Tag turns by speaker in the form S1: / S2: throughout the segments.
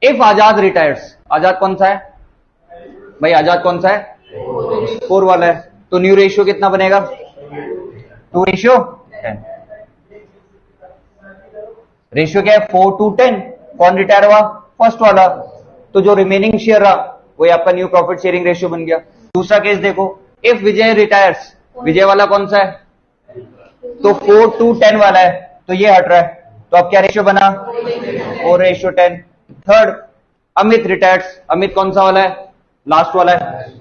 S1: If Azad retires, आजाद कौन सा है भाई, आजाद कौन सा है, 4 वाला है, तो न्यू रेशियो कितना बनेगा, 2:10। रेशियो क्या है, 4:10। कौन रिटायर हुआ, फर्स्ट वाला, तो जो रिमेनिंग शेयर रहा वही आपका न्यू प्रॉफिट शेयरिंग रेशियो बन गया। दूसरा केस देखो, इफ विजय रिटायर्स, विजय वाला कौन सा है, तो 4:10 वाला है, तो ये हट रहा है, तो अब क्या रेशियो बना, 4:10। थर्ड, अमित रिटायर्स, अमित कौन सा वाला है, लास्ट वाला है,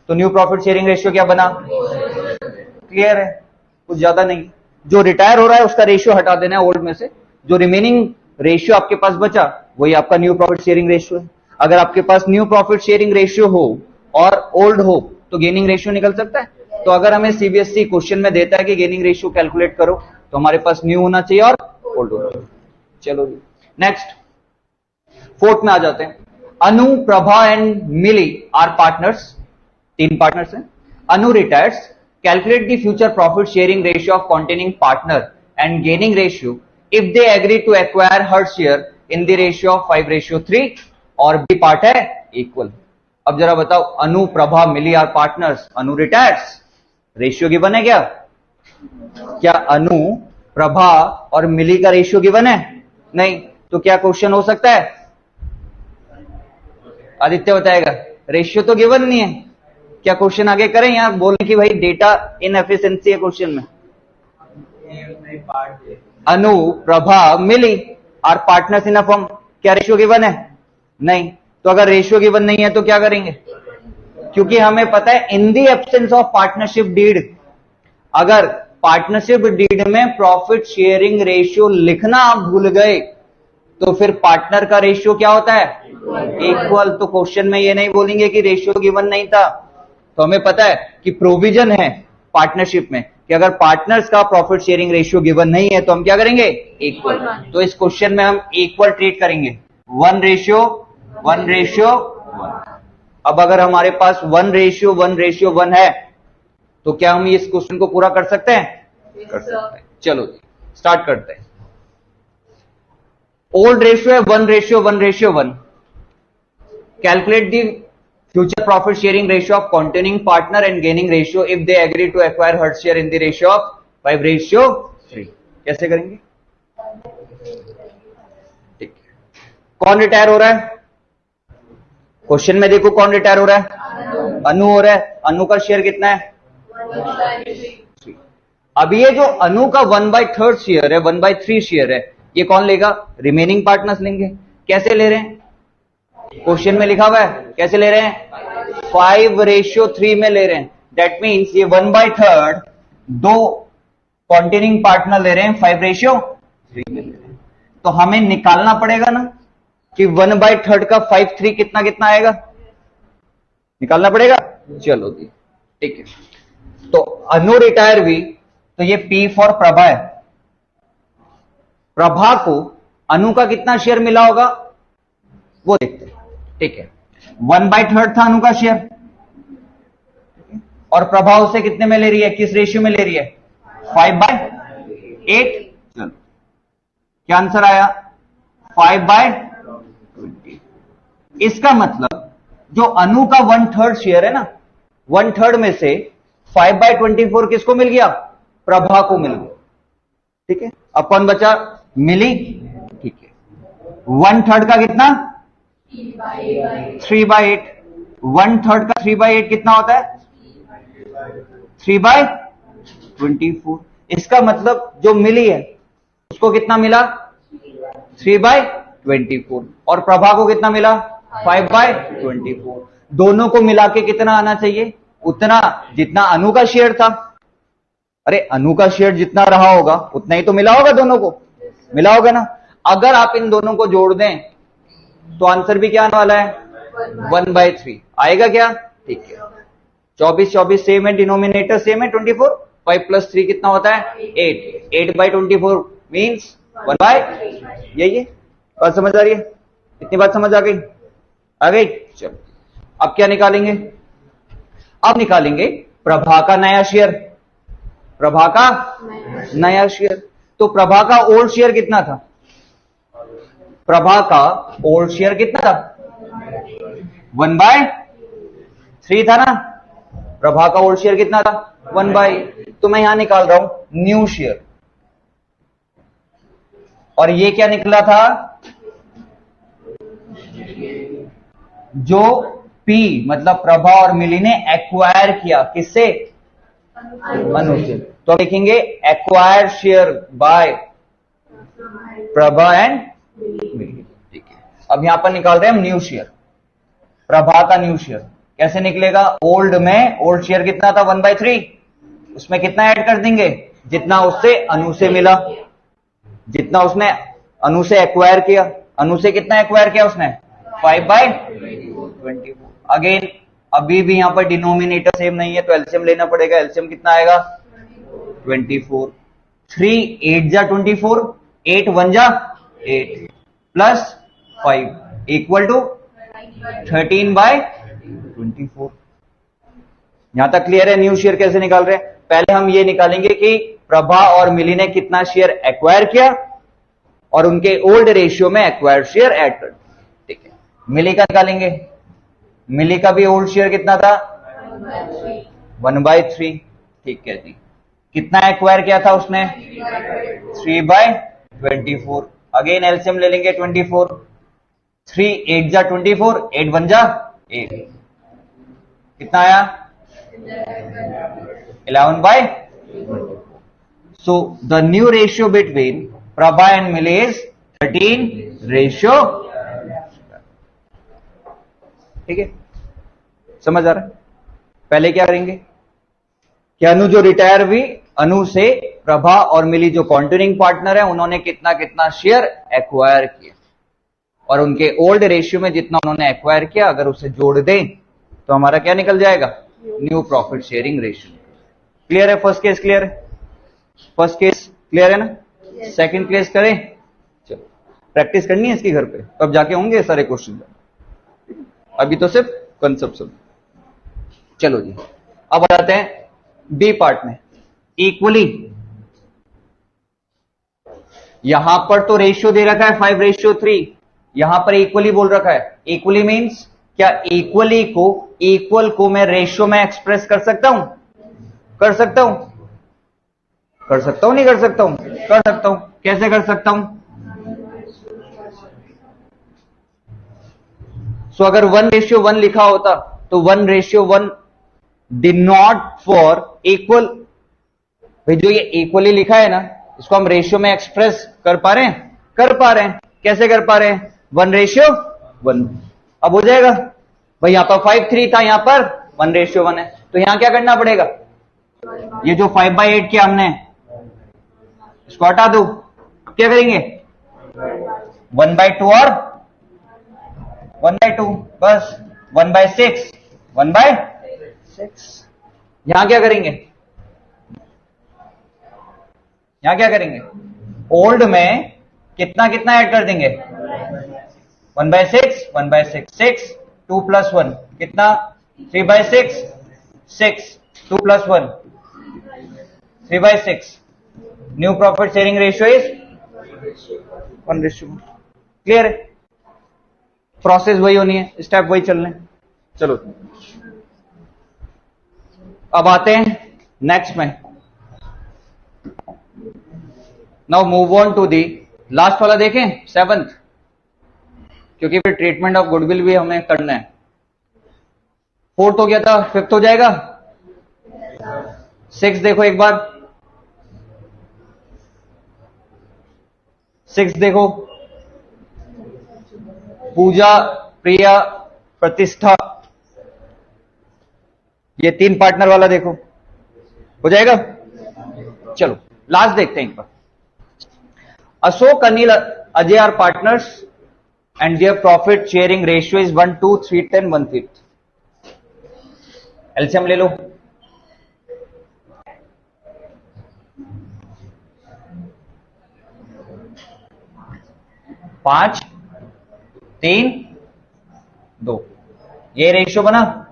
S1: तो न्यू प्रॉफिट शेयरिंग रेशियो क्या बना, क्लियर है, कुछ ज्यादा नहीं। जो रिटायर हो रहा है उसका रेशियो हटा देना है ओल्ड में से, जो रिमेनिंग रेशियो आपके पास बचा वही आपका न्यू प्रॉफिट शेयरिंग रेशियो है। अगर आपके पास न्यू प्रॉफिट शेयरिंग रेशियो हो और ओल्ड हो तो गेनिंग रेशियो निकल सकता है। तो अगर हमें सीबीएसई क्वेश्चन में देता है कि गेनिंग रेशियो कैलकुलेट करो, तो हमारे पास न्यू होना चाहिए और ओल्ड होना चाहिए। चलो जी, नेक्स्ट फोर्थ में आ जाते हैं। Anu, Prabha and Mili are partners, 3 partners हैं। Anu retires, calculate the future profit sharing ratio of continuing partner and gaining ratio if they agree to acquire her share in the ratio of 5:3 और B part है equal. अब जरा बताओ, Anu, Prabha, Mili are partners, Anu retires, ratio given है क्या, क्या अनु, प्रभा और मिली का रेशियो गिवन है, नहीं, तो क्या क्वेश्चन हो सकता है, आदित्य बताएगा, रेशियो तो गिवन नहीं है, क्या क्वेश्चन आगे करें, यहां बोले कि भाई डेटा इनएफिशिएंसी है क्वेश्चन में। Anu, Prabha, Mili are partners in a firm, क्या रेशियो गिवन है, नहीं, तो अगर रेशियो गिवन नहीं है तो क्या करेंगे, क्योंकि हमें पता है in the absence of partnership deed, अगर पार्टनरशिप डीड में प्रॉफिट शेयरिंग रेशियो लिखना आप भूल गए तो फिर पार्टनर का रेशियो क्या होता है, इक्वल। तो क्वेश्चन में ये नहीं बोलेंगे कि रेशियो गिवन नहीं था, तो हमें पता है कि प्रोविजन है पार्टनरशिप में कि अगर पार्टनर्स का प्रॉफिट शेयरिंग रेशियो गिवन नहीं है तो हम क्या करेंगे, इक्वल। तो इस क्वेश्चन में हम इक्वल ट्रीट करेंगे, 1:1:1। अब अगर हमारे पास 1:1:1 है तो क्या हम इस क्वेश्चन को पूरा कर सकते हैं, कर सकते हैं। चलो स्टार्ट करते हैं। ओल्ड रेशियो है 1:1:1। Calculate the future profit sharing ratio of continuing partner and gaining ratio if they agree to acquire her share in the ratio of 5:3। कैसे करेंगे, ठीक है। कौन रिटायर हो रहा है, क्वेश्चन में देखो कौन रिटायर हो रहा है, अनु हो रहा है, अनु का शेयर कितना है, 1/3। अब ये जो अनु का 1/3 शेयर है, 1/3 शेयर है, ये कौन लेगा, रिमेनिंग पार्टनर्स लेंगे। कैसे ले रहे हैं, क्वेश्चन में लिखा हुआ है, कैसे ले रहे हैं, 5:3 में ले रहे हैं। दैट मीन्स ये 1/3 दो कॉन्टेनिंग पार्टनर ले रहे हैं, 5:3 में ले रहे हैं। तो हमें निकालना पड़ेगा ना कि 1/3 का 5/3 कितना कितना आएगा, निकालना पड़ेगा। चलो जी, ठीक है। तो अनु रिटायर हुई तो ये P फॉर प्रभा है, प्रभा को अनु का कितना शेयर मिला होगा वो देखते हैं, ठीक है। 1/3 था अनु का शेयर और प्रभा उसे कितने में ले रही है, किस रेशियो में ले रही है, 5/8। चलो क्या आंसर आया, 5/20। इसका मतलब जो अनु का 1/3 शेयर है ना, 1/3 में से 5/24 किसको मिल गया, प्रभा को मिल गया, ठीक है। अब कौन बचा, मिली, ठीक है। 1/3 का कितना, 3/8। 1/3 का 3/8 कितना होता है, 3/24। इसका मतलब जो मिली है उसको कितना मिला, 3/24 और प्रभा को कितना मिला, 5/24। दोनों को मिला के कितना आना चाहिए, उतना जितना अनु का शेयर था। अरे अनु का शेयर जितना रहा होगा उतना ही तो मिला होगा, दोनों को मिला होगा ना। अगर आप इन दोनों को जोड़ दें तो आंसर भी क्या आने वाला है, 1/3 आएगा क्या, ठीक है। 24 सेम है, डिनोमिनेटर सेम है, 24। 5 + 3 कितना होता है, 8। 8/24 मीन्स 1/3। यही है, बात समझ आ रही है, इतनी बात समझ आ गई, आ गई। चलो अब क्या निकालेंगे, अब निकालेंगे प्रभा का नया शेयर, प्रभा का नया शेयर। तो प्रभा का ओल्ड शेयर कितना था, प्रभा का ओल्ड शेयर कितना था? 1/3 था ना। प्रभा का ओल्ड शेयर कितना था? 1/, तो मैं यहां निकाल रहा हूं न्यू शेयर। और ये क्या निकला था? जो पी मतलब प्रभा और मिली ने एक्वायर किया, किससे? अनु से। तो हम लिखेंगे acquire share by Prabha and Mili. ठीक है, अब यहां पर निकाल रहे हैं हम न्यू शेयर, प्रभा का न्यू शेयर। कैसे निकलेगा? ओल्ड में ओल्ड शेयर कितना था? 1/3, उसमें कितना ऐड कर देंगे? जितना उससे अनु से मिला, जितना उसने अनु से एक्वायर किया। अनु से कितना एक्वायर किया उसने? 5/24। अगेन अभी भी यहां पर डिनोमिनेटर सेम नहीं है, तो एलसीएम लेना पड़ेगा। एलसीएम कितना आएगा? 24। 3 8 जा 24, 8 1 जा 8 प्लस 5 इक्वल टू 13/24। यहां तक क्लियर है? न्यू शेयर कैसे निकाल रहे हैं? पहले हम ये निकालेंगे कि प्रभा और मिली ने कितना शेयर एक्वायर किया और उनके ओल्ड रेशियो में एक्वायर्ड शेयर ऐड कर। ठीक है, मिली का निकालेंगे। मिली का भी ओल्ड शेयर कितना था? 1/3। ठीक है जी, कितना एक्वायर किया था उसने? 3/24। अगेन एलसीएम ले लेंगे 24। 3 8 जा 24, 8 1 जा 8, कितना आया? 11/24। So the new ratio between Prabha and Mili is 13:. ठीक है, समझ आ रहा है? पहले क्या करेंगे कि अनु जो रिटायर हुई, अनु से प्रभा और मिली जो कॉन्टिन्यूइंग पार्टनर है, उन्होंने कितना कितना शेयर एक्वायर किया और उनके ओल्ड रेशियो में जितना उन्होंने एक्वायर किया अगर उसे जोड़ दें तो हमारा क्या निकल जाएगा? New profit sharing ratio. Clear है? फर्स्ट केस क्लियर है? फर्स्ट केस क्लियर है ना? सेकंड केस करें? चलो, प्रैक्टिस करनी है इसकी घर पे, तब जाके होंगे सारे क्वेश्चन। अभी तो सिर्फ कंसेप्ट सब। चलो जी, अब आ जाते हैं बी पार्ट में। इक्वली, यहां पर तो रेशियो दे रखा है 5:3, यहां पर इक्वली बोल रखा है। इक्वली मींस क्या? इक्वली को, इक्वल को मैं रेशियो में एक्सप्रेस कर सकता हूं? कर सकता हूं? कर सकता हूं नहीं कर सकता हूं? कर सकता हूं। कैसे कर सकता हूं? सो अगर 1:1 लिखा होता तो 1:1 डिनोट फॉर इक्वल। भाई जो ये इक्वली लिखा है ना, इसको हम रेशियो में एक्सप्रेस कर पा रहे हैं? कर पा रहे हैं। कैसे कर पा रहे हैं? 1:1। अब हो जाएगा भाई, यहां पर 5:3 था, यहां पर 1:1 है, तो यहां क्या करना पड़ेगा? ये जो 5/8 किया हमने, इसको हटा दो। क्या करेंगे? 1/2 और 1/2, बस 1/6, 1/6। यहां क्या करेंगे? यहां क्या करेंगे? ओल्ड में कितना कितना ऐड कर देंगे? 1/6, 1/6, 6, 2 + 1 कितना? 3/6, 6, 2 + 1 3/6। New profit sharing ratio is 1:1। Clear है? प्रोसेस वही होनी है, स्टेप वही चलने। चलो अब आते हैं नेक्स्ट में। Now move on to the last वाला, देखें 7th, क्योंकि फिर ट्रीटमेंट ऑफ गुडविल भी हमें करना है। 4th हो गया था, 5th हो जाएगा। 6 देखो एक बार, 6 देखो, पूजा, प्रिया, प्रतिष्ठा, ये 3 पार्टनर वाला देखो, हो जाएगा। चलो लास्ट देखते हैं एक बार। Ashok, Anil, Ajay are partners and their profit sharing ratio is 1, 2, 3, 10, 1/5। LCM ले लो। पांच, 3, 2, ये रेशियो बना।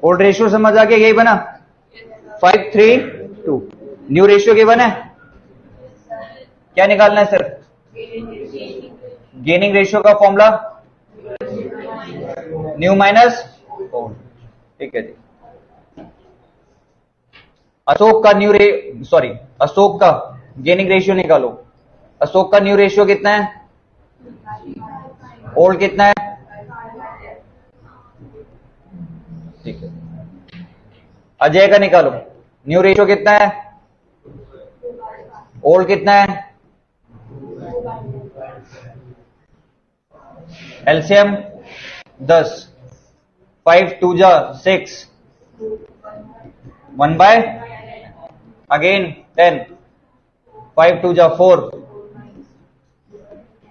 S1: ओल्ड रेशियो समझ आ गया, यही बना 5:3:2। न्यू रेशियो के बना क्या निकालना है सर? गेनिंग रेशियो का फॉर्मूला न्यू माइनस ओल्ड, ठीक है जी। अशोक का अशोक का गेनिंग रेशियो निकालो। अशोक का न्यू रेशियो कितना है? ओल्ड कितना है? ठीक है। अजय का निकालो, न्यू रेशियो कितना है? ओल्ड कितना है? एलसीएम 10, 5 2 जा 6, 1 by अगेन 10, 5 2 जा 4,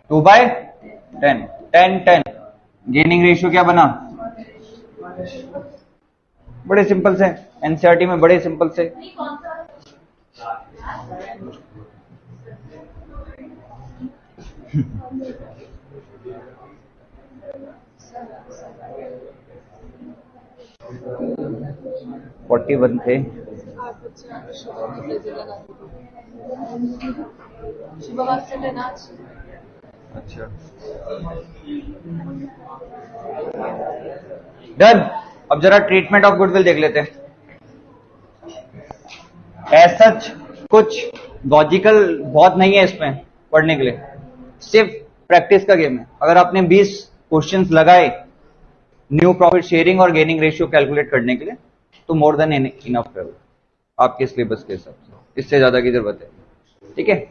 S1: 2 by 10, 10 10। गेनिंग रेशियो क्या बना? बड़े सिंपल से, एनसीईआरटी में बड़े सिंपल से। फोर्टी वन थे। अच्छा डन। अब जरा ट्रीटमेंट ऑफ गुडविल देख लेते हैं। ऐसा कुछ लॉजिकल बहुत नहीं है इसमें पढ़ने के लिए, सिर्फ प्रैक्टिस का गेम है। अगर आपने 20 क्वेश्चंस लगाए न्यू प्रॉफिट शेयरिंग और गेनिंग रेशियो कैलकुलेट करने के लिए तो मोर देन इनफ है आपके सिलेबस के हिसाब से, इससे ज्यादा की जरूरत है। ठीक है,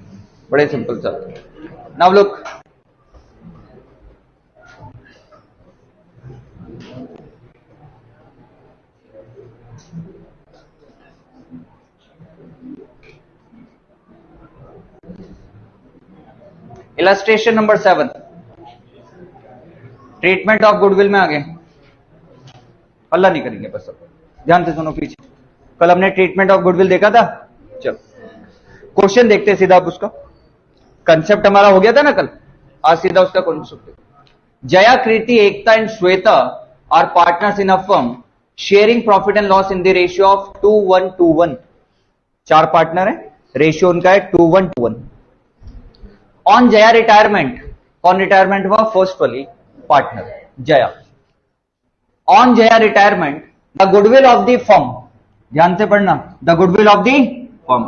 S1: बड़े सिंपल सा। Now look, illustration number 7, treatment of goodwill में आगे हल्ला नहीं करेंगे, बस सब ध्यान से सुनो पीछे। कल हमने ट्रीटमेंट ऑफ गुडविल देखा था। चलो क्वेश्चन देखते हैं सीधा। आप उसका कंसेप्ट हमारा हो गया था ना कल, आज सीधा उसका concept. Jaya, Kriti, Ekta and Shweta are partners in a firm sharing profit and loss in the ratio of 2:1:1। 4 partner है, रेशियो उनका है 2:1:1। ऑन जया रिटायरमेंट, कौन रिटायरमेंट हुआ? फर्स्ट वाली partner Jaya. On Jaya retirement the goodwill of the firm, ध्यान से पढ़ना, the goodwill of the firm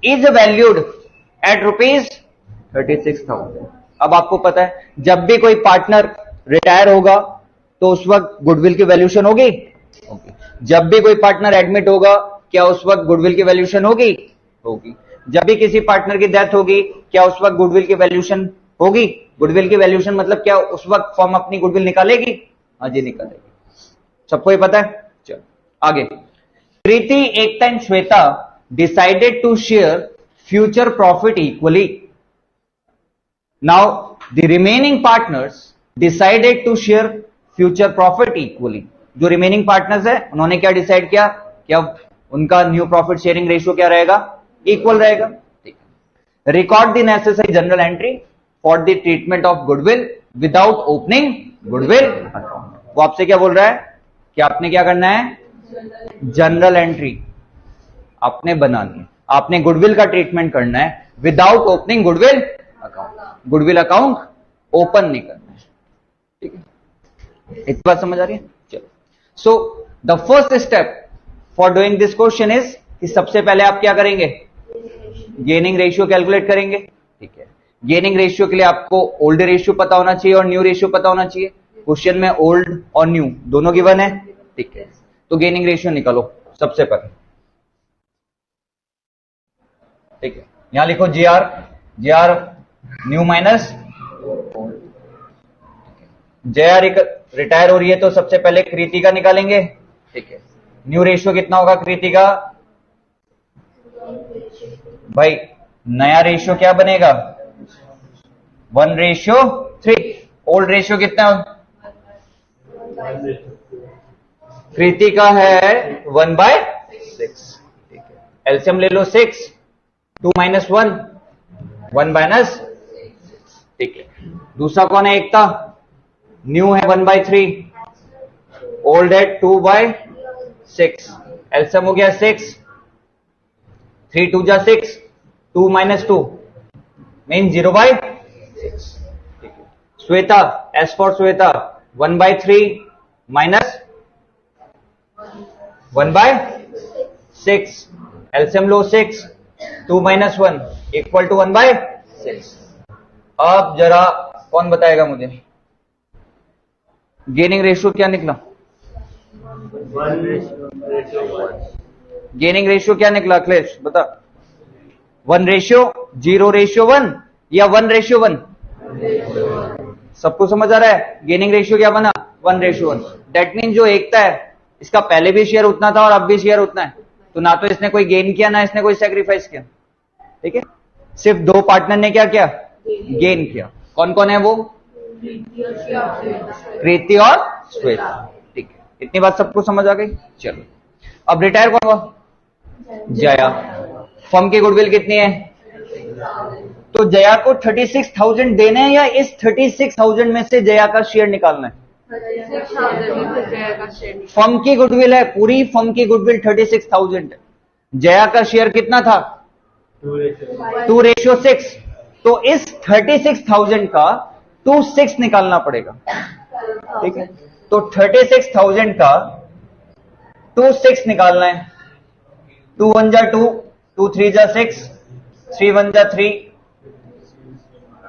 S1: is valued at ₹36,000। अब आपको पता है जब भी कोई पार्टनर रिटायर होगा तो उस वक्त गुडविल की वैल्यूशन होगी। जब भी कोई पार्टनर एडमिट होगा क्या उस वक्त गुडविल की वैल्यूशन होगी? होगी। जब भी किसी पार्टनर की डेथ होगी क्या उस वक्त गुडविल की वैल्यूशन होगी? गुडविल की वैल्यूशन मतलब क्या उस वक्त फर्म अपनी गुडविल निकालेगी? हाँ जी निकालेगी, सबको ही पता है। चलो आगे। Preeti, Ekta and Shweta decided to share future profit equally. Now the remaining partners decided to share future profit equally. जो रिमेनिंग पार्टनर्स है उन्होंने क्या डिसाइड किया? क्या उनका न्यू प्रॉफिट शेयरिंग रेशियो क्या रहेगा? इक्वल रहेगा। Record the necessary general entry for the treatment of goodwill without opening goodwill account. वो आपसे क्या बोल रहा है कि आपने क्या करना है? जनरल एंट्री आपने बनानी है, आपने गुडविल का ट्रीटमेंट करना है without opening goodwill account. Goodwill account open नहीं करना है। ठीक है, इतनी बात समझ आ रही है? चलो, so the first step for doing this question is कि सबसे पहले आप क्या करेंगे? गेनिंग रेशियो कैलकुलेट करेंगे। ठीक है, गेनिंग रेशियो के लिए आपको ओल्ड रेशियो पता होना चाहिए और न्यू रेशियो पता होना चाहिए। क्वेश्चन में ओल्ड और न्यू दोनों गिवन है। ठीक है, तो गेनिंग रेशियो निकालो सबसे पहले। ठीक है, यहां लिखो GR new minus old. Jaya retire हो रही है तो सबसे पहले कृति का निकालेंगे। ठीक है, न्यू रेशियो कितना होगा कृति का? भाई नया रेशियो क्या बनेगा? 1:3। ओल्ड रेशियो कितना? कृति का है 1/6। ठीक है, एलसीएम ले लो 6, 2 - 1, 1 - 6। ठीक है, दूसरा कौन है? एकता, न्यू है 1/3, ओल्ड है 2/6। 6, एलसीएम हो गया 6, 3 2 जा 6, 2 - 2 mean 0/6। Shweta, S for Shweta 1/3 minus 1/6, LCM लो 6, 2 - 1 इक्वल टू 1/6। अब जरा कौन बताएगा मुझे गेनिंग रेशियो क्या निकला? गेनिंग रेशियो क्या निकला अखिलेश बता? 1:0:1 या 1:1? सबको समझ आ रहा है? गेनिंग रेशियो क्या बना? 1:1। दैट मीन जो एकता है इसका पहले भी शेयर उतना था और अब भी शेयर उतना है, तो ना तो इसने कोई गेन किया ना इसने कोई सैक्रिफाइस किया। ठीक है, सिर्फ दो पार्टनर ने क्या किया? गेन किया। कौन कौन है वो? प्रीति और श्वेता। ठीक है, इतनी बात सबको समझ आ गई। चलो अब रिटायर कौन हुआ? जया। फर्म की गुडविल कितनी है? तो जया को 36,000 देने हैं या इस 36,000 में से जया का शेयर निकालना है? फर्म की गुडविल है, पूरी फर्म की गुडविल 36,000 है। जया का शेयर कितना था? 2:6। तो इस 36,000 का 2/6 निकालना पड़ेगा। ठीक है, तो 36,000 का 2/6 निकालना है। 2 1 जा 2, 2 3 जा 6, 3 1 जा 3,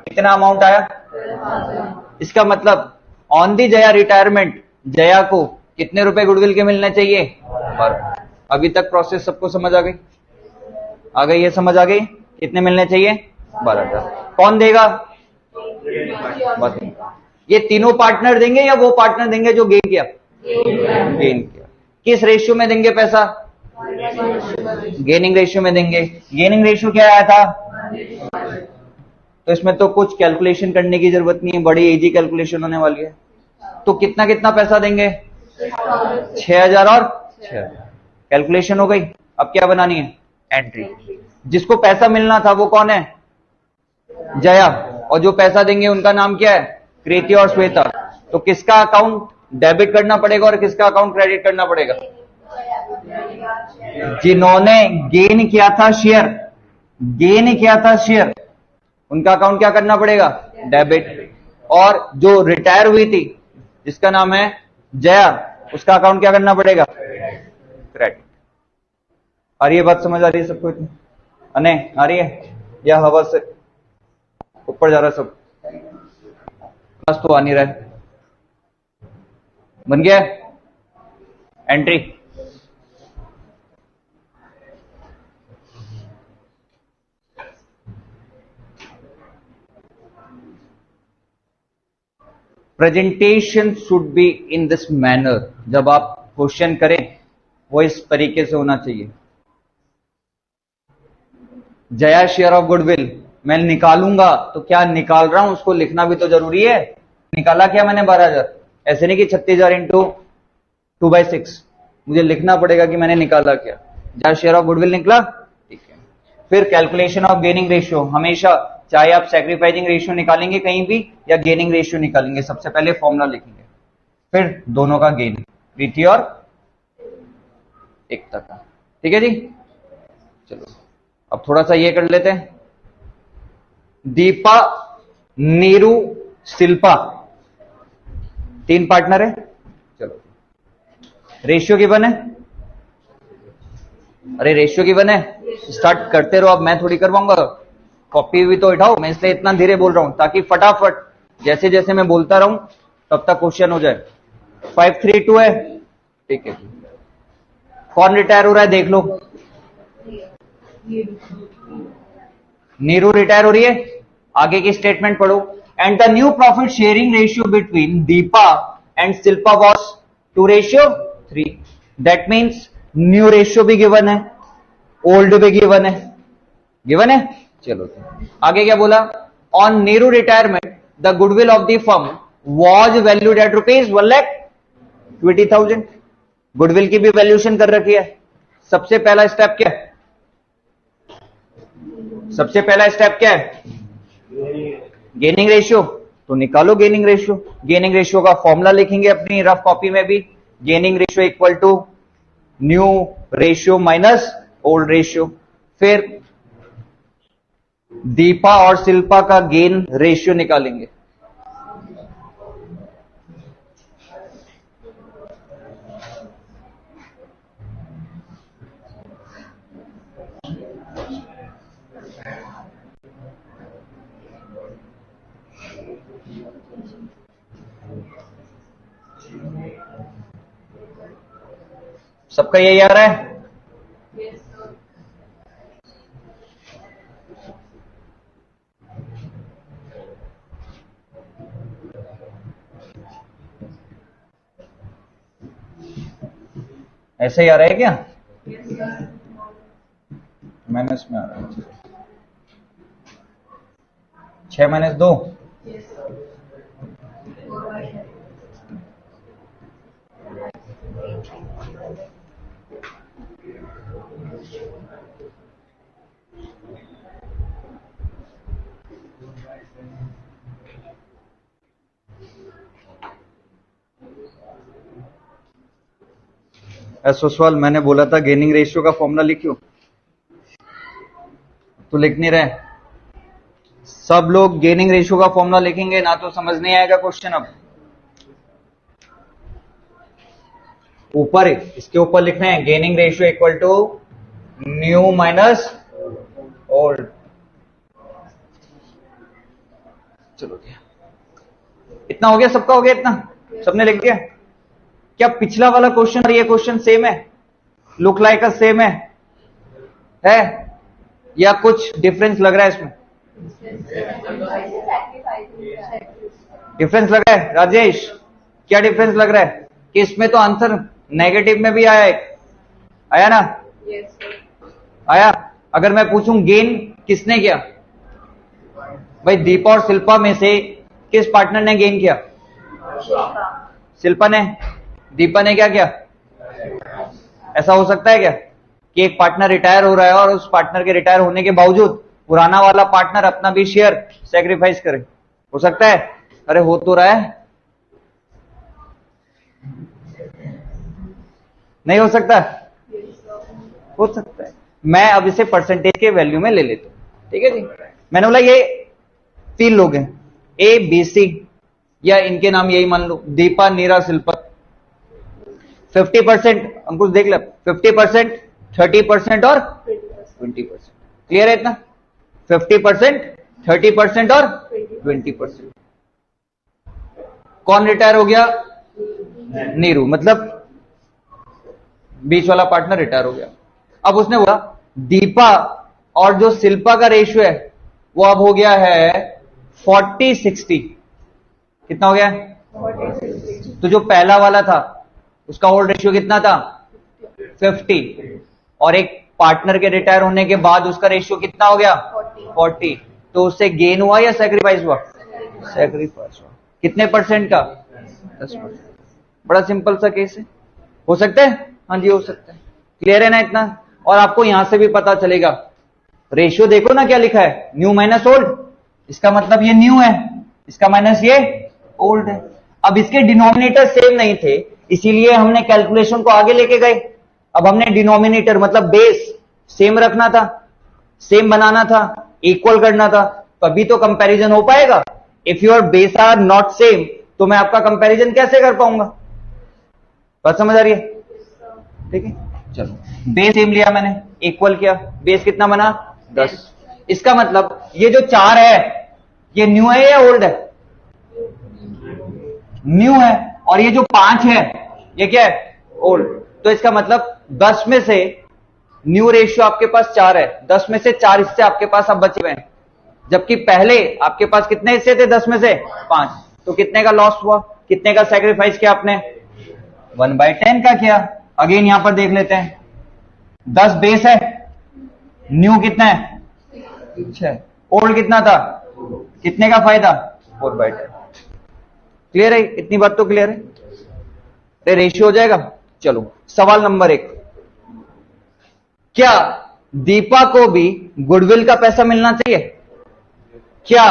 S1: कितना अमाउंट आया? इसका मतलब on the Jaya retirement Jaya को कितने रुपए गुडविल के मिलने चाहिए? और अभी तक प्रोसेस सबको समझ आ गई? आ गई? ये समझ आ गई? कितने मिलने चाहिए? 12,000। कौन देगा? बस ये तीनों पार्टनर देंगे या वो पार्टनर देंगे जो गेन किया? गेन किया। किस रेशियो में देंगे पैसा? गेनिंग रेशियो में देंगे। गेनिंग रेशियो क्या आया था? तो इसमें तो कुछ कैलकुलेशन करने की जरूरत नहीं है, बड़ी इजी कैलकुलेशन होने वाली है। तो कितना कितना पैसा देंगे? 6,000 और 6,000। कैलकुलेशन हो गई। अब क्या बनानी है? एंट्री। जिसको पैसा मिलना था वो कौन है? जया। और जो पैसा देंगे उनका नाम क्या है? कृति और श्वेता। तो किसका अकाउंट डेबिट करना पड़ेगा और किसका अकाउंट क्रेडिट करना पड़ेगा? जिन्होंने गेन किया था शेयर, गेन किया था शेयर, उनका अकाउंट क्या करना पड़ेगा? डेबिट। और जो रिटायर हुई थी जिसका नाम है जया, उसका अकाउंट क्या करना पड़ेगा? क्रेडिट। आ रही है बात? समझ आ रही है सबको? अने आ रही है या हवा से ऊपर जा रहा है सब? बस तो आ नहीं रहा है। बन गया entry? Presentation should be in this manner. जब आप क्वेश्चन करें वो इस तरीके से होना चाहिए। जया शेयर ऑफ गुडविल मैं निकालूंगा, तो क्या निकाल रहा हूं उसको लिखना भी तो जरूरी है। निकाला क्या मैंने? 12,000। ऐसे नहीं कि 36,000 इंटू 2/6, मुझे लिखना पड़ेगा कि मैंने निकाला क्या। जया शेयर ऑफ गुडविल निकला। ठीक है, फिर कैलकुलेशन ऑफ गेनिंग रेशियो। हमेशा चाहे आप सैक्रिफाइसिंग रेशियो निकालेंगे कहीं भी या गेनिंग रेशियो निकालेंगे, सबसे पहले फॉर्मूला लिखेंगे, फिर दोनों का गेन, प्रीति और एकता का। ठीक है जी, चलो अब थोड़ा सा ये कर लेते हैं। दीपा, नीरू, शिल्पा, 3 पार्टनर है। चलो रेशियो गिवन है। अरे रेशियो गिवन है, स्टार्ट करते रहो। अब मैं थोड़ी करवाऊंगा, कॉपी भी तो उठाओ। मैं इसलिए इतना धीरे बोल रहा हूं ताकि फटाफट जैसे जैसे मैं बोलता रहूं तब तक क्वेश्चन हो जाए। 5 3 2 है। ठीक है, कौन रिटायर हो रहा है देख लो। नीरू रिटायर हो रही है। आगे की स्टेटमेंट पढ़ो। And the new profit sharing ratio between Deepa and Shilpa was 2:3। That means new ratio भी गिवन है, ओल्ड भी गिवन है। गिवन है। चलो आगे क्या बोला? On Neeru retirement the goodwill of the firm was valued at ₹1,20,000। Goodwill की भी वैल्यूएशन कर रखी है। सबसे पहला स्टेप क्या है? सबसे पहला स्टेप क्या है? Gaining ratio. तो निकालो गेनिंग रेशियो। गेनिंग रेशियो का फॉर्मूला लिखेंगे अपनी रफ कॉपी में भी। Gaining ratio equal to new ratio minus old ratio. फिर दीपा और शिल्पा का गेन रेशियो निकालेंगे। सबका यही आ रहा है? ऐसे ही आ रहा है क्या? माइनस में आ रहा है। 6 माइनस 2 सुसवाल, मैंने बोला था गेनिंग रेशियो का फॉर्मूला लिखियो, तो लिख नहीं रहे। सब लोग गेनिंग रेशियो का फॉर्मूला लिखेंगे ना तो समझ नहीं आएगा क्वेश्चन। अब ऊपर इसके ऊपर लिखना है gaining ratio equal to new minus old. चलो गया, इतना हो गया, सबका हो गया, इतना सबने लिख दिया। क्या पिछला वाला क्वेश्चन और ये क्वेश्चन सेम है? लुक लाइक का सेम है या कुछ डिफरेंस लग रहा है इसमें? डिफरेंस लग रहा है राजेश? क्या डिफरेंस लग रहा है कि इसमें तो आंसर नेगेटिव में भी आया, आया ना? आया। अगर मैं पूछूं गेन किसने किया, भाई दीपा और शिल्पा में से किस पार्टनर ने गेन किया? शिल्पा ने। दीपा ने क्या किया? ऐसा हो सकता है क्या कि एक पार्टनर रिटायर हो रहा है और उस पार्टनर के रिटायर होने के बावजूद पुराना वाला पार्टनर अपना भी शेयर सैक्रिफाइस करे? हो सकता है? अरे हो तो रहा है। नहीं हो सकता? हो सकता है। मैं अब इसे परसेंटेज के वैल्यू में ले लेता हूं, ठीक है जी। मैंने बोला ये 3 लोग हैं, ए बी सी, या इनके नाम यही मान लो, दीपा नीरा शिल्पा। 50%, अंकुश देख ले, 50%, 30% और 20%। क्लियर है इतना? 50%, 30% और 20%। कौन रिटायर हो गया? नीरू, मतलब बीच वाला पार्टनर रिटायर हो गया। अब उसने बोला दीपा और जो शिल्पा का रेशियो है वो अब हो गया है 40-60। कितना हो गया? 40-60। तो जो पहला वाला था उसका ओल्ड रेशियो कितना था? 50। और एक पार्टनर के रिटायर होने के बाद उसका रेशियो कितना हो गया? 40। तो उससे गेन हुआ या सैक्रिफाइस हुआ? सैक्रिफाइस हुआ। कितने परसेंट का? 10%। बड़ा सिंपल सा केस है। हो सकता है? हाँ जी हो सकता है। क्लियर है ना इतना? और आपको यहां से भी पता चलेगा, रेशियो देखो ना क्या लिखा है, न्यू माइनस ओल्ड। इसका मतलब ये न्यू है, इसका माइनस ये ओल्ड है। अब इसके डिनोमिनेटर सेम नहीं थे, इसीलिए हमने कैलकुलेशन को आगे लेके गए। अब हमने डिनोमिनेटर मतलब बेस सेम रखना था, सेम बनाना था, इक्वल करना था, तभी तो कंपैरिजन हो पाएगा। If your base are not same तो मैं आपका कंपैरिजन कैसे कर पाऊंगा? बात समझ आ रही है? ठीक है, चलो बेस सेम लिया मैंने, इक्वल किया, बेस कितना बना? 10। इसका मतलब ये जो 4 है ये न्यू है या ओल्ड है? न्यू है। और ये जो 5 है ये क्या है? ओल्ड। तो इसका मतलब 10 में से न्यू रेशियो आपके पास 4 है, 10 में से 4 हिस्से आपके पास अब बचे हुए हैं, जबकि पहले आपके पास कितने हिस्से थे? 10 में से 5। तो कितने का लॉस हुआ? कितने का सैक्रिफाइस किया आपने? 1/10 का किया। अगेन यहां पर देख लेते हैं, 10 बेस है, न्यू कितना है? 6। ओल्ड कितना था? कितने का फायदा? 4/10। क्लियर है? इतनी बात तो क्लियर है? अरे रेशियो हो जाएगा। चलो सवाल नंबर 1, क्या दीपा को भी गुडविल का पैसा मिलना चाहिए? क्या?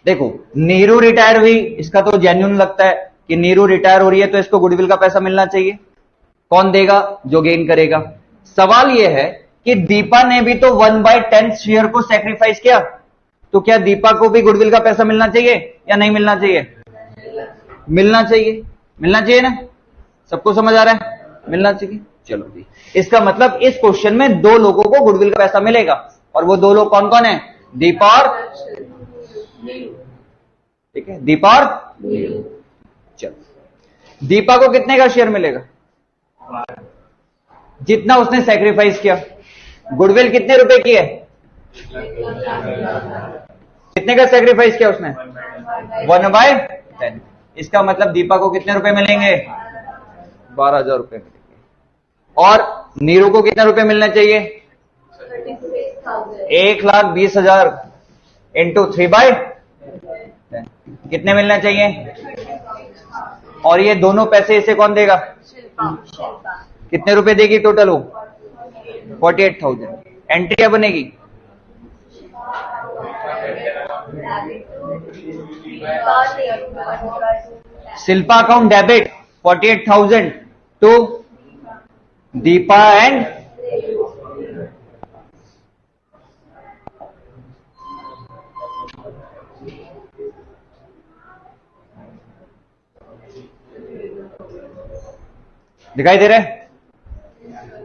S1: देखो नीरू रिटायर हुई, इसका तो जेन्युइन लगता है कि नीरू रिटायर हो रही है तो इसको गुडविल का पैसा मिलना चाहिए। कौन देगा? जो गेन करेगा। सवाल यह है कि दीपा ने भी तो 1/10 शेयर को सेक्रीफाइस किया, तो क्या दीपा को भी गुडविल का पैसा मिलना चाहिए या नहीं मिलना चाहिए? मिलना चाहिए, मिलना चाहिए ना? सबको समझ आ रहा है? मिलना चाहिए। चलो जी, इसका मतलब इस क्वेश्चन में दो लोगों को गुडविल का पैसा मिलेगा, और वो दो लोग कौन कौन है? दीपा और, ठीक है, दीपा और, चलो दीपा को कितने का शेयर मिलेगा? जितना उसने सैक्रिफाइस किया। गुडविल कितने रुपए की है? कितने का सैक्रिफाइस किया उसने? 1/10। इसका मतलब दीपा को कितने रुपए मिलेंगे? 12,000 रुपए मिलेंगे। और नीरू को कितने रुपए मिलने चाहिए? 1,20,000 इंटू 3/10 कितने मिलना चाहिए? और ये दोनों पैसे इसे कौन देगा? कितने रुपए देगी टोटल? वो 48,000। एंट्री क्या बनेगी? Shilpa account debit 48,000 to Deepa and दिखाई दे रहा है?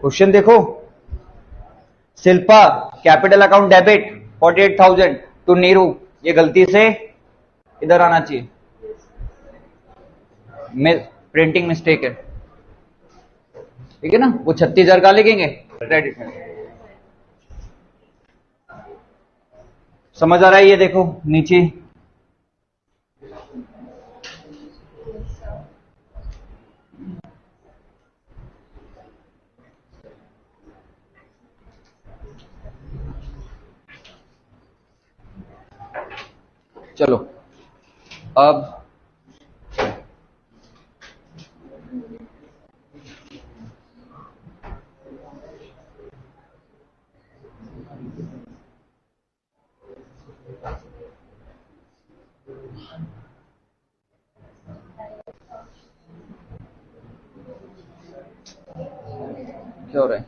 S1: क्वेश्चन देखो, Shilpa capital account debit 48,000 to Neeru, ये गलती से इधर आना चाहिए, प्रिंटिंग मिस्टेक है, ठीक है ना? वो 36,000 का लिखेंगे क्रेडिट में। समझ आ रहा है? ये देखो नीचे चलो अब क्या हो रहा है?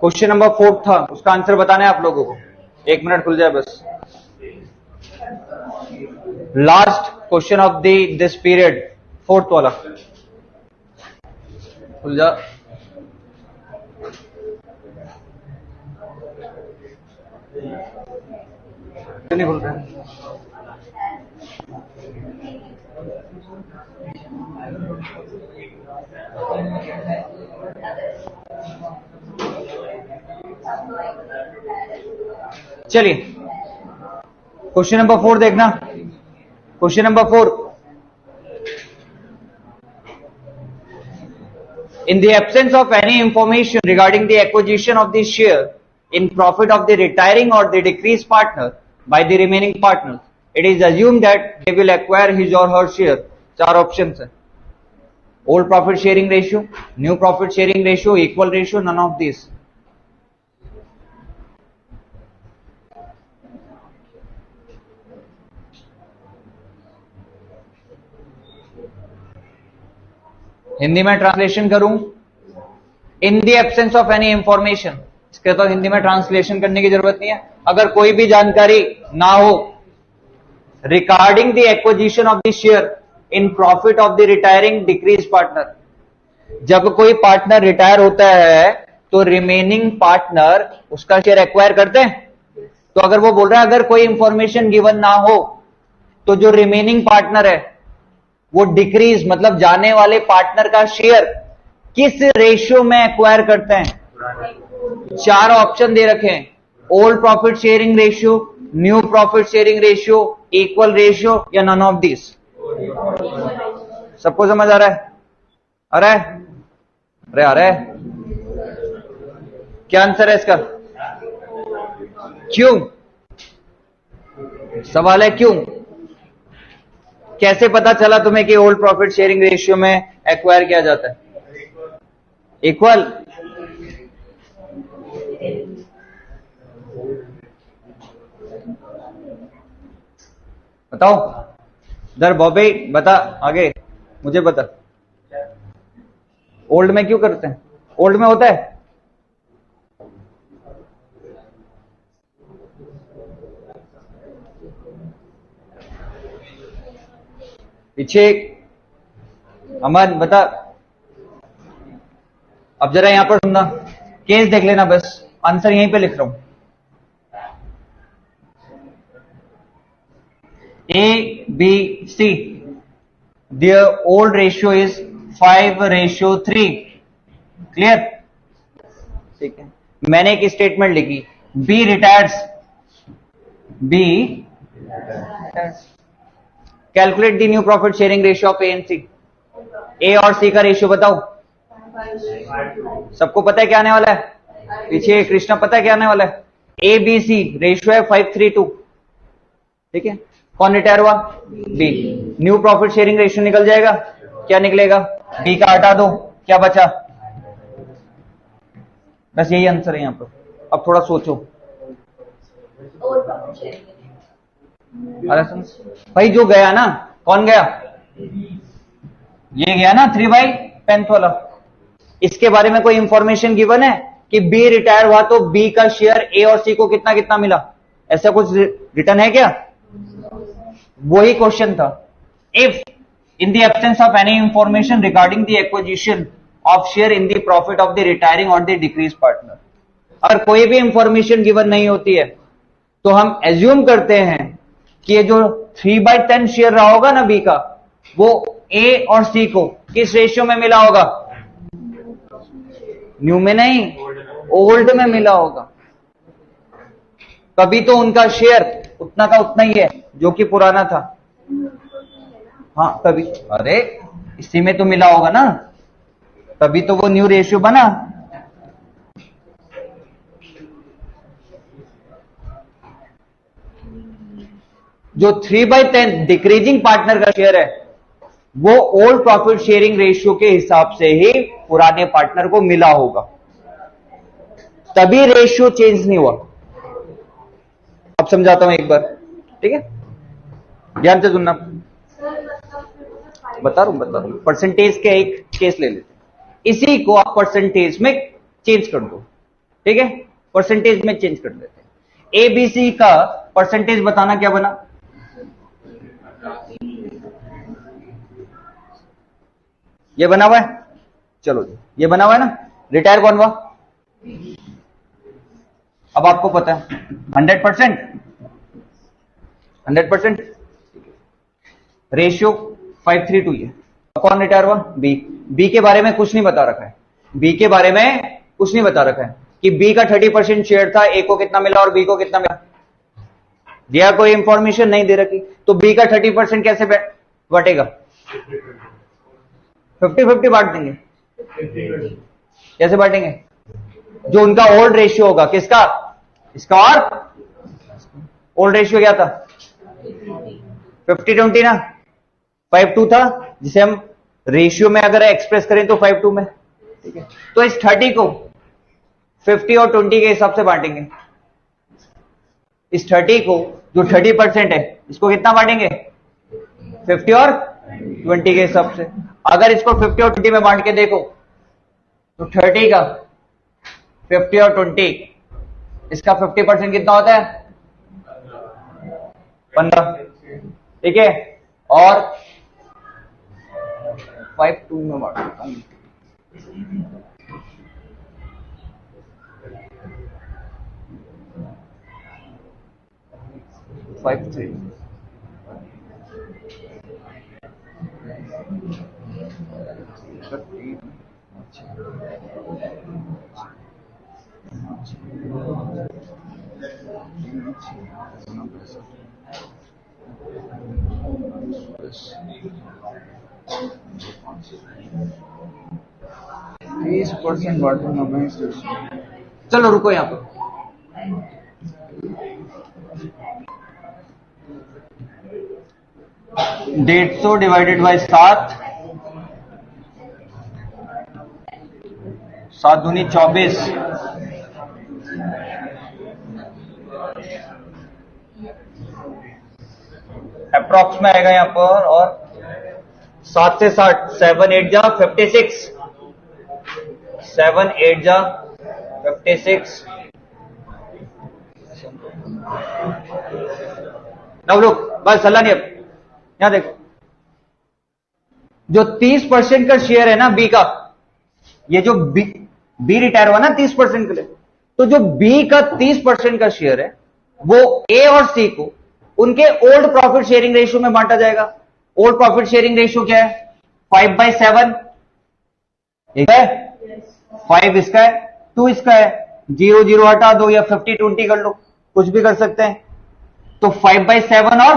S1: क्वेश्चन नंबर 4 था, उसका आंसर बताना है आप लोगों को। 1 मिनट खुल जाए बस। Last question of this period, 4th वाला खुल जा। क्यों नहीं खुल रहा है? चलिए क्वेश्चन नंबर 4 देखना। Question number 4, in the absence of any information regarding the acquisition of the share in profit of the retiring or the decreased partner by the remaining partners, it is assumed that they will acquire his or her share। 4 options है, old profit sharing ratio, new profit sharing ratio, equal ratio, none of these। Hindi में translation करूं, इन the absence of any information, इसके तो हिंदी में translation करने की जरूरत नहीं है। अगर कोई भी जानकारी ना हो regarding the acquisition of the share in profit of the retiring decrease partner, जब कोई पार्टनर रिटायर होता है तो रिमेनिंग पार्टनर उसका शेयर एक्वायर करते हैं। तो अगर वो बोल रहा है अगर कोई इंफॉर्मेशन गिवन ना हो तो जो रिमेनिंग पार्टनर है वो डिक्रीज मतलब जाने वाले पार्टनर का शेयर किस रेशियो में एक्वायर करते हैं? 4 ऑप्शन दे रखे हैं, old profit sharing ratio, new profit sharing ratio, equal ratio या नन ऑफ दिस। सबको समझ आ रहा है? आ रहा है? अरे आ रहा है? क्या आंसर है इसका? क्यों? सवाल है क्यों? कैसे पता चला तुम्हें कि ओल्ड प्रॉफिट शेयरिंग रेशियो में एक्वायर किया जाता है? इक्वल। बताओ दर बॉबी, बता आगे, मुझे बता। ओल्ड में क्यों करते हैं? ओल्ड में होता है पीछे। अमन बता। अब जरा यहां पर सुनना, केस देख लेना, बस आंसर यहीं पे लिख रहा हूं। A, B, C. Their old ratio is 5:3. Clear? ठीक है। मैंने एक स्टेटमेंट लिखी, B retires, B calculate the new profit sharing ratio of A and C। A और C का रेशियो बताओ। सबको पता है क्या आने वाला है? पीछे कृष्णा पता है क्या आने वाला है? A B C रेशियो है 5:3. ठीक है। कौन रिटायर हुआ? B. New profit sharing ratio निकल जाएगा। क्या निकलेगा? बी का हटा दो, क्या बचा? बस यही आंसर है यहां पर। अब थोड़ा सोचो। अरे सुन भाई, जो गया ना, कौन गया? ये गया ना 3/10 वाला। इसके बारे में कोई इंफॉर्मेशन गिवन है कि बी रिटायर हुआ तो बी का शेयर ए और सी को कितना कितना मिला? ऐसा कुछ रिटर्न है क्या? वही क्वेश्चन था। If in the absence of any information regarding the acquisition of share in the profit of the retiring और द डिक्रीज पार्टनर, अगर कोई भी इंफॉर्मेशन गिवन नहीं होती है तो हम एज्यूम करते हैं कि ये जो 3/10 शेयर रहा होगा ना बी का, वो ए और सी को किस रेशियो में मिला होगा? न्यू में नहीं, ओल्ड में मिला होगा। कभी तो उनका शेयर उतना का उतना ही है जो कि पुराना था। हाँ कभी, अरे इसी में तो मिला होगा ना, तभी तो वो न्यू रेशियो बना। जो 3/10 डिक्रीजिंग पार्टनर का शेयर है वो ओल्ड प्रॉफिट शेयरिंग रेशियो के हिसाब से ही पुराने पार्टनर को मिला होगा, तभी रेशियो चेंज नहीं हुआ। अब समझाता हूं एक बार, ठीक है? ध्यान से सुनना। बता रहा हूं। परसेंटेज के एक केस ले लेते हैं, इसी को आप परसेंटेज में चेंज कर दो, ठीक है? परसेंटेज में चेंज कर देते हैं। एबीसी का परसेंटेज बताना क्या बना? ये बना हुआ है, चलो जी, ये बना हुआ है ना। रिटायर कौन हुआ? अब आपको पता है 100%, 100% रेशियो 5:3 है। कौन रिटायर हुआ? बी। बी के बारे में कुछ नहीं बता रखा है, बी के बारे में कुछ नहीं बता रखा है कि बी का 30% शेयर था, ए को कितना मिला और बी को कितना मिला, दिया कोई इंफॉर्मेशन नहीं दे रखी। तो बी का 30% कैसे बटेगा? 50-50 बांट देंगे। कैसे बांटेंगे? जो उनका ओल्ड रेशियो होगा, किसका? इसका और ओल्ड रेशियो क्या था? 50-20 ना, 5:2 था, जिसे हम रेशियो में अगर एक्सप्रेस करें तो 5:2 में, ठीक है? तो इस 30 को 50 और 20 के हिसाब से बांटेंगे। इस 30 को, जो 30% है, इसको कितना बांटेंगे? 50 और 20 के हिसाब से। अगर इसको 50 और 20 में बांट के देखो तो 30 का 50 और 20, इसका 50% कितना होता है? 15, ठीक है? और 5:2 में बांट देता हूं। चलो रुको यहां पर। 150 डिवाइडेड बाय 7, 7 दूनी 24, अप्रॉक्स में आएगा यहां पर। और 7 से 60, 7 8 जा 56, 7 8 जा 56। नव लोग बस सलाह नहीं। अब यहां देखो, जो 30% का शेयर है ना बी का, ये जो बी रिटायर हुआ ना 30% के लिए, तो जो बी का 30% का शेयर है वो ए और सी को उनके ओल्ड प्रॉफिट शेयरिंग रेशियो में बांटा जाएगा। ओल्ड प्रॉफिट शेयरिंग रेशियो क्या है? 5/7 ठीक है, 5 इसका है, 2 इसका है, 0 0 हटा दो या 50-20 कर लो, कुछ भी कर सकते हैं। तो 5/7 और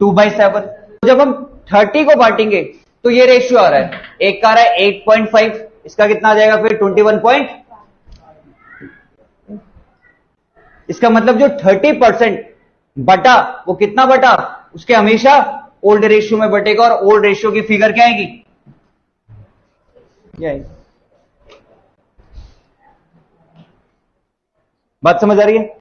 S1: 2/7। जब हम 30 को बांटेंगे तो ये रेशियो आ रहा है, एक का आ रहा है 8.5, इसका कितना आ जाएगा फिर 21 इसका मतलब जो 30% बटा वो कितना बटा, उसके हमेशा ओल्ड रेशियो में बटेगा। और ओल्ड रेशियो की फिगर क्या आएगी? ये आएगी। बात समझ आ रही है?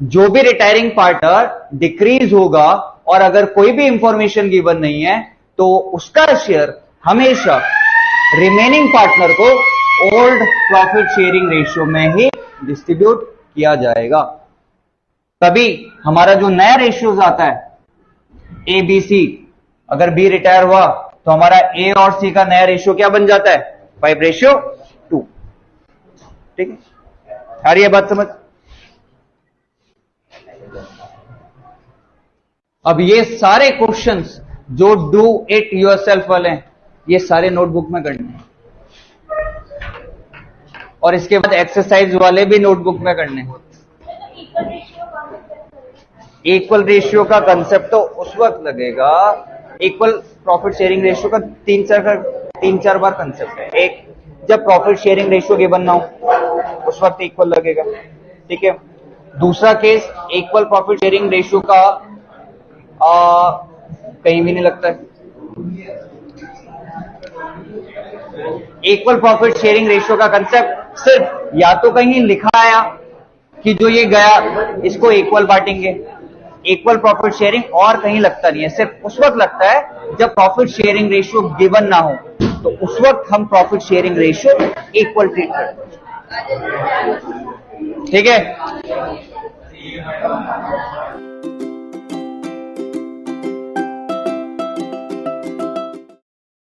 S1: जो भी रिटायरिंग पार्टनर डिक्रीज होगा और अगर कोई भी इंफॉर्मेशन गिवन नहीं है तो उसका शेयर हमेशा रिमेनिंग पार्टनर को ओल्ड प्रॉफिट शेयरिंग रेशियो में ही डिस्ट्रीब्यूट किया जाएगा। तभी हमारा जो नया रेशियोज आता है ए बी सी, अगर बी रिटायर हुआ तो हमारा ए और सी का नया रेशियो क्या बन जाता है? 5/2। ठीक है, आ रही है बात समझ? अब ये सारे क्वेश्चंस जो डू इट योरसेल्फ वाले हैं, ये सारे नोटबुक में करने हैं, और इसके बाद एक्सरसाइज वाले भी नोटबुक में करने हैं। इक्वल रेशियो का कंसेप्ट तो उस वक्त लगेगा, इक्वल प्रॉफिट शेयरिंग रेशियो का 3-4 बार कंसेप्ट है। एक, जब प्रॉफिट शेयरिंग रेशियो गिवन ना हो उस वक्त इक्वल लगेगा, ठीक है। दूसरा case, equal profit sharing ratio का कहीं भी नहीं लगता है। इक्वल प्रॉफिट शेयरिंग रेशियो का कंसेप्ट सिर्फ या तो कहीं लिखा आया कि जो ये गया इसको इक्वल बांटेंगे, इक्वल प्रॉफिट शेयरिंग, और कहीं लगता नहीं है। सिर्फ उस वक्त लगता है जब प्रॉफिट शेयरिंग रेशियो गिवन ना हो, तो उस वक्त हम profit sharing ratio equal treat करते हैं। ठीक है।